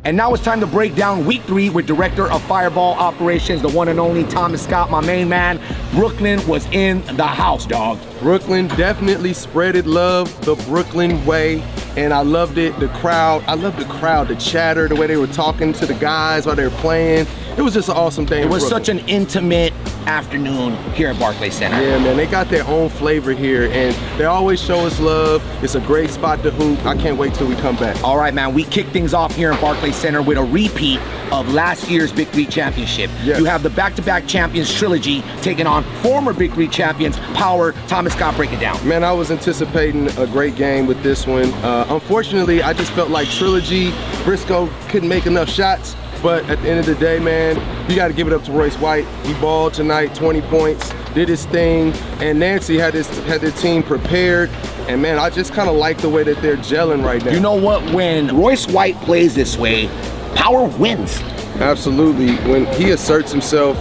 And now it's time to break down week 3 with Director of Fireball Operations, the one and only Thomas Scott, my main man. Brooklyn was in the house, dog. Brooklyn definitely spreaded love the Brooklyn way, and I loved it. The crowd, I loved the crowd, the chatter, the way they were talking to the guys while they were playing. It was just an awesome day. It was such an intimate afternoon here at Barclays Center. Yeah, man, they got their own flavor here, and they always show us love. It's a great spot to hoop. I can't wait till we come back. All right, man, we kick things off here in Barclays Center with a repeat of last year's Big 3 championship. Yes. You have the back-to-back champions Trilogy taking on former Big 3 champions Power. Thomas Scott, break it down. Man, I was anticipating a great game with this one. Unfortunately, I just felt like Trilogy, Briscoe couldn't make enough shots. But at the end of the day, man, you got to give it up to Royce White. He balled tonight, 20 points, did his thing, and Nancy had their team prepared. And man, I just kind of like the way that they're gelling right now. You know what? When Royce White plays this way, Power wins. Absolutely. When he asserts himself,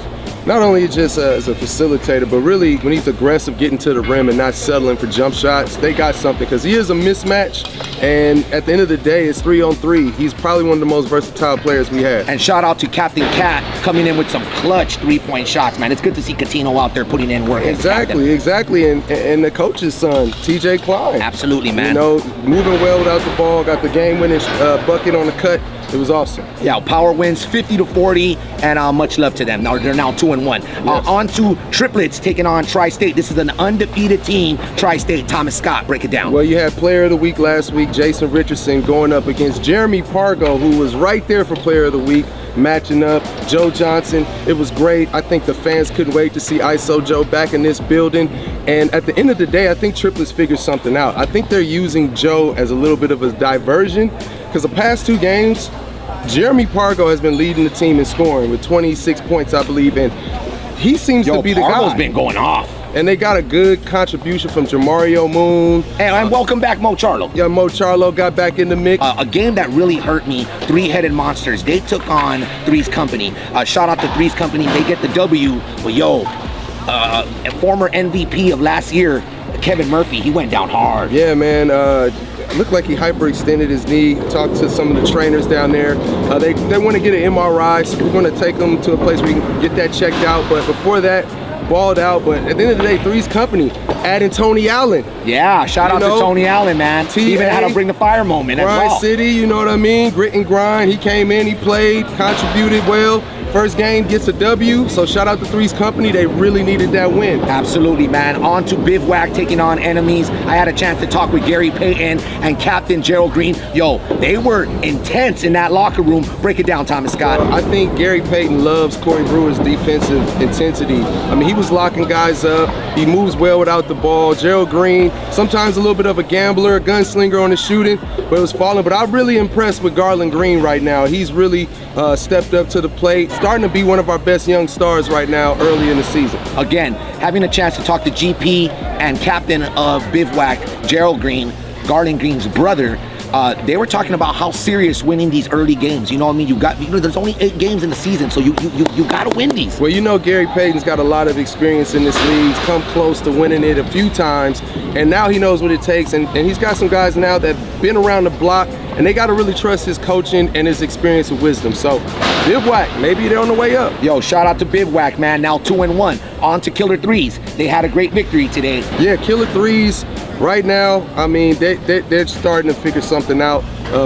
not only just as a facilitator, but really when he's aggressive, getting to the rim and not settling for jump shots, they got something, because he is a mismatch. And at the end of the day, it's 3-on-3. He's probably one of the most versatile players we have. And shout out to Captain Cat coming in with some clutch 3-point shots, man. It's good to see Catino out there putting in work. Exactly. And the coach's son, TJ Klein. Absolutely, man. You know, moving well without the ball, got the game-winning bucket on the cut. It was awesome. Yeah, Power wins 50-40, and much love to them. Now they're now 2-1. Yes. On to triplets taking on TriState. This is an undefeated team. TriState, Thomas Scott, break it down. Well, you had Player of the Week last week, Jason Richardson, going up against Jeremy Pargo, who was right there for Player of the Week, matching up. Joe Johnson, it was great. I think the fans couldn't wait to see ISO Joe back in this building. And at the end of the day, I think triplets figured something out. I think they're using Joe as a little bit of a diversion, because the past 2 games, Jeremy Pargo has been leading the team in scoring with 26 points, I believe, and he seems to be the guy. Pargo's been going off. And they got a good contribution from Jamario Moon. And welcome back, Mo Charlo. Yeah, Mo Charlo got back in the mix. A game that really hurt me, Three-Headed Monsters. They took on Three's Company. Shout out to Three's Company. They get the W. But a former MVP of last year, Kevin Murphy, he went down hard. Yeah, man. Looked like he hyperextended his knee. Talked to some of the trainers down there. They want to get an MRI, so we're going to take them to a place where we can get that checked out. But before that, balled out. But at the end of the day, Three's Company adding Tony Allen. Yeah, shout out to Tony Allen, man. He even had to bring the fire moment as well. City, you know what I mean? Grit and grind. He came in, he played, contributed well. First game gets a W, so shout out to Three's Company. They really needed that win. Absolutely, man. On to Biv Whack taking on enemies. I had a chance to talk with Gary Payton and Captain Gerald Green. They were intense in that locker room. Break it down, Thomas Scott. I think Gary Payton loves Corey Brewer's defensive intensity. I mean, he was locking guys up. He moves well without the ball. Gerald Green, sometimes a little bit of a gambler, a gunslinger on the shooting, but it was falling. But I'm really impressed with Garland Green right now. He's really stepped up to the plate. Starting to be one of our best young stars right now early in the season. Again, having a chance to talk to GP and captain of Biv Whack, Gerald Green, Garland Green's brother, they were talking about how serious winning these early games. You know what I mean? There's only 8 games in the season, so you got to win these. Well, Gary Payton's got a lot of experience in this league. He's come close to winning it a few times, and now he knows what it takes. And he's got some guys now that have been around the block, and they got to really trust his coaching and his experience and wisdom. So, Biv Whack, maybe they're on the way up. Shout out to Biv Whack, man. Now 2-1. On to Killer Threes. They had a great victory today. Yeah, Killer Threes. Right now, I mean, they're starting to figure something out.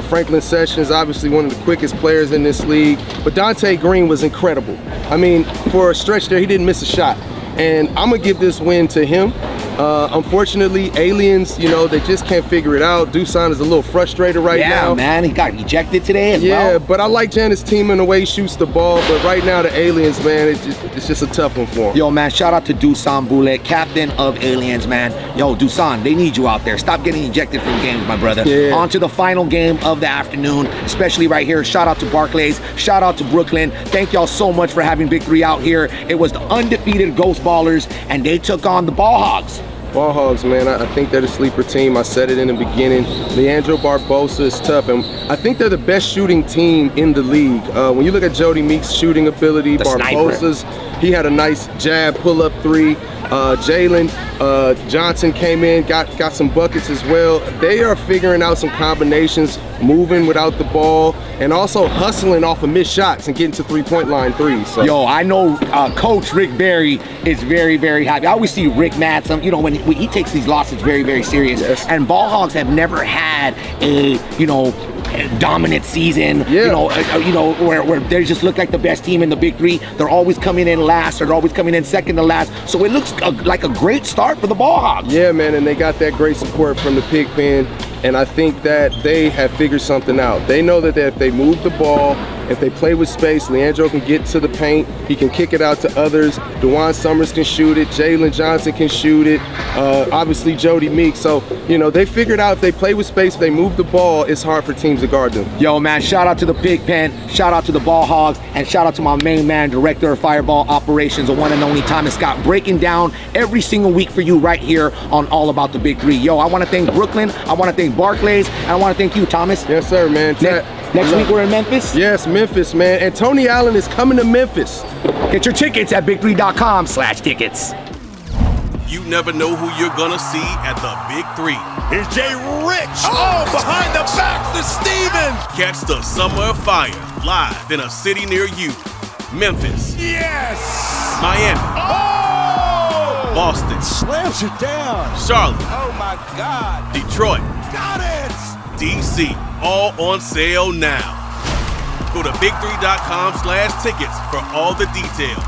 Franklin Sessions, obviously one of the quickest players in this league, but Dante Green was incredible. I mean, for a stretch there, he didn't miss a shot. And I'm gonna give this win to him. Unfortunately, Aliens, they just can't figure it out. Dusan is a little frustrated right now. Yeah, man, he got ejected today as well. Yeah, but I like Janet's team in the way he shoots the ball, but right now the Aliens, man, it's just a tough one for him. Man, shout out to Dusan Boulet, captain of Aliens, man. Dusan, they need you out there. Stop getting ejected from games, my brother. Yeah. On to the final game of the afternoon, especially right here. Shout out to Barclays, shout out to Brooklyn. Thank y'all so much for having Big 3 out here. It was the undefeated Ghost Ballers, and they took on the Ball Hogs. Ball Hogs, man, I think they're the sleeper team. I said it in the beginning. Leandro Barbosa is tough, and I think they're the best shooting team in the league. When you look at Jody Meek's shooting ability, Barbosa's, he had a nice jab, pull-up 3. Jalen, Johnson came in, got some buckets as well. They are figuring out some combinations, moving without the ball, and also hustling off of missed shots and getting to three-point line threes. So. Yo, I know Coach Rick Barry is very, very happy. I always see Rick mad. When he takes these losses very, very serious. Yes. And Ball Hogs have never had a dominant season. Yeah. Where they just look like the best team in the Big Three. They're always coming in last, or they're always coming in second to last. So it looks like a great start for the Ball Hogs. Yeah, man, and they got that great support from the pig pen. And I think that they have figured something out. They know that if they move the ball, if they play with space, Leandro can get to the paint. He can kick it out to others. DeJuan Summers can shoot it. Jalen Johnson can shoot it. Obviously, Jody Meeks. So, they figured out if they play with space, if they move the ball, it's hard for teams to guard them. Yo, man, shout out to the pig pen. Shout out to the Ball Hogs. And shout out to my main man, Director of Fireball Operations, the one and only Thomas Scott, breaking down every single week for you right here on All About the Big Three. Yo, I want to thank Brooklyn. I want to thank Barclays. And I want to thank you, Thomas. Yes, sir, man. Next week we're in Memphis? Yes, Memphis, man. And Tony Allen is coming to Memphis. Get your tickets at big3.com/tickets. You never know who you're gonna see at the Big 3. Here's Jay Rich. Oh, behind the back to Stevens. Catch the Summer of Fire live in a city near you. Memphis. Yes. Miami. Oh. Boston. Slams it down. Charlotte. Oh, my God. Detroit. Got it. DC. All on sale now. Go to big3.com/tickets for all the details.